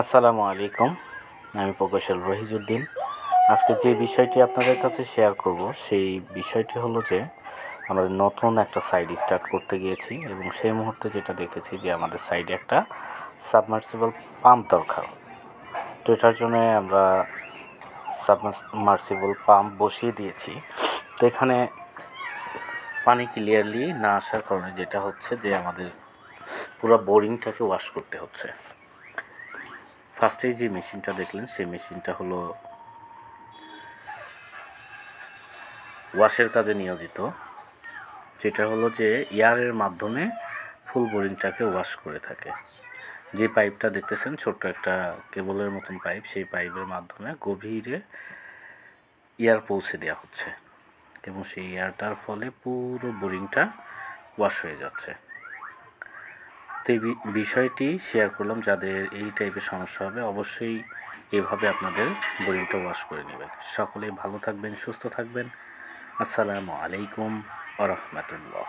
আসসালামু আলাইকুম। আমি প্রকৌশল রহিজউদ্দিন। আজকে যে বিষয়টি আপনাদের কাছে শেয়ার করব সেই বিষয়টি হলো যে আমাদের নতুন একটা সাইট স্টার্ট করতে গিয়েছি এবং সেই মুহূর্তে যেটা দেখেছি যে আমাদের সাইডে একটা সাবমার্সিবল পাম্প দরকার। তো এটার জন্য আমরা সাবমার্সিবল পাম্প বসিয়ে দিয়েছি। তো এখানে পানি ক্লিয়ারলি না আসার কারণে যেটা হচ্ছে যে আমাদের পুরো বোরিংটাকে ওয়াশ করতে হচ্ছে। ফার্স্টেই যে মেশিনটা দেখলেন সেই মেশিনটা হলো ওয়াশের কাজে নিয়োজিত, যেটা হলো যে এয়ারের মাধ্যমে ফুল বোরিংটাকে ওয়াশ করে থাকে। যে পাইপটা দেখতেছেন ছোট্ট একটা কেবলের মতন পাইপ, সেই পাইপের মাধ্যমে গভীরে এয়ার পৌঁছে দেওয়া হচ্ছে এবং সেই এয়ারটার ফলে পুরো বোরিংটা ওয়াশ হয়ে যাচ্ছে। তো এই বিষয়টি শেয়ার করলাম, যাদের এই টাইপের সমস্যা হবে অবশ্যই এভাবে আপনাদের বোরিংটা ওয়াশ করে নেবেন। সকলেই ভালো থাকবেন, সুস্থ থাকবেন। আসসালামু আলাইকুম ওয়া রাহমাতুল্লাহ।